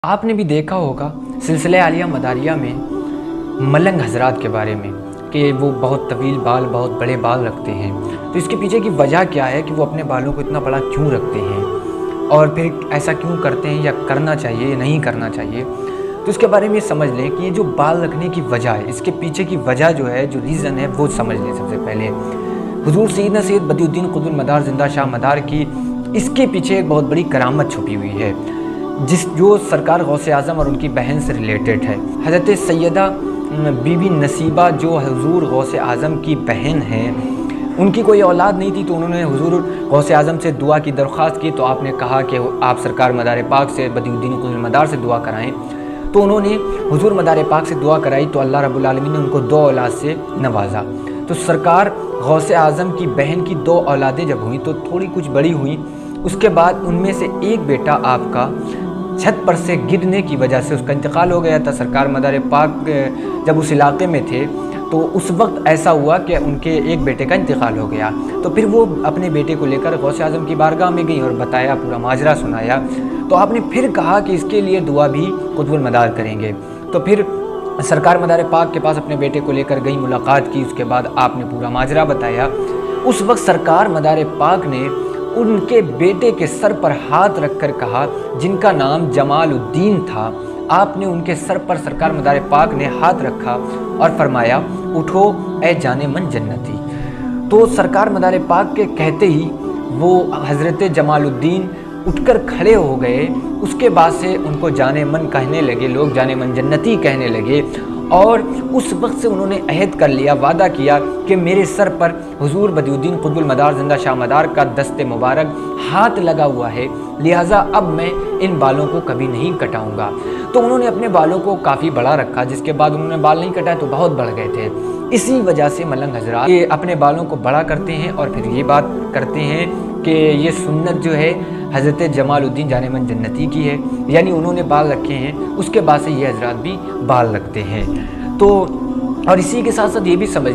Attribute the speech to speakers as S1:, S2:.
S1: آپ نے بھی دیکھا ہوگا سلسلہ عالیہ مداریہ میں ملنگ حضرات کے بارے میں کہ وہ بہت طویل بال، بہت بڑے بال رکھتے ہیں۔ تو اس کے پیچھے کی وجہ کیا ہے کہ وہ اپنے بالوں کو اتنا بڑا کیوں رکھتے ہیں اور پھر ایسا کیوں کرتے ہیں، یا کرنا چاہیے یا نہیں کرنا چاہیے۔ تو اس کے بارے میں سمجھ لیں کہ یہ جو بال رکھنے کی وجہ ہے، اس کے پیچھے کی وجہ جو ہے، جو ریزن ہے، وہ سمجھ لیں۔ سب سے پہلے حضور سیدنا سید بدیع الدین قطب المدار زندہ شاہ مدار کی اس کے پیچھے ایک بہت بڑی کرامت چھپی ہوئی ہے، جو سرکار غوث اعظم اور ان کی بہن سے ریلیٹڈ ہے۔ حضرت سیدہ بی بی نصیبہ جو حضور غوث اعظم کی بہن ہیں، ان کی کوئی اولاد نہیں تھی، تو انہوں نے حضور غوث اعظم سے دعا کی درخواست کی۔ تو آپ نے کہا کہ آپ سرکار مدار پاک سے، بدیع الدین قطب المدار سے دعا کرائیں۔ تو انہوں نے حضور مدار پاک سے دعا کرائی، تو اللہ رب العالمین نے ان کو 2 اولاد سے نوازا۔ تو سرکار غوث اعظم کی بہن کی 2 اولادیں جب ہوئیں تو تھوڑی کچھ بڑی ہوئیں، اس کے بعد ان میں سے ایک بیٹا آپ کا چھت پر سے گرنے کی وجہ سے اس کا انتقال ہو گیا تھا۔ سرکار مدار پاک جب اس علاقے میں تھے تو اس وقت ایسا ہوا کہ ان کے ایک بیٹے کا انتقال ہو گیا۔ تو پھر وہ اپنے بیٹے کو لے کر غوث اعظم کی بارگاہ میں گئی اور بتایا، پورا ماجرا سنایا۔ تو آپ نے پھر کہا کہ اس کے لیے دعا بھی قطب المدار کریں گے۔ تو پھر سرکار مدار پاک کے پاس اپنے بیٹے کو لے کر گئی، ملاقات کی، اس کے بعد آپ نے پورا ماجرا بتایا۔ اس وقت سرکار مدار پاک نے ان کے بیٹے کے سر پر ہاتھ رکھ کر کہا، جن کا نام جمال الدین تھا، آپ نے ان کے سر پر سرکار مدار پاک نے ہاتھ رکھا اور فرمایا، اٹھو اے جان من جنتی۔ تو سرکار مدار پاک کے کہتے ہی وہ حضرت جمال الدین اٹھ کر کھڑے ہو گئے۔ اس کے بعد سے ان کو جان من کہنے لگے، لوگ جان من جنتی کہنے لگے، اور اس وقت سے انہوں نے عہد کر لیا، وعدہ کیا کہ میرے سر پر حضور بدیع الدین قطب المدار زندہ شاہ مدار کا دست مبارک ہاتھ لگا ہوا ہے، لہٰذا اب میں ان بالوں کو کبھی نہیں کٹاؤں گا۔ تو انہوں نے اپنے بالوں کو کافی بڑا رکھا، جس کے بعد انہوں نے بال نہیں کٹائے تو بہت بڑھ گئے تھے۔ اسی وجہ سے ملنگ حضرات یہ اپنے بالوں کو بڑا کرتے ہیں اور پھر یہ بات کرتے ہیں کہ یہ سنت جو ہے حضرت جمال الدین جان من جنتی کی ہے، یعنی انہوں نے بال رکھے ہیں، اس کے بعد سے یہ حضرات بھی بال رکھتے ہیں۔ تو اور اسی کے ساتھ ساتھ یہ بھی سمجھ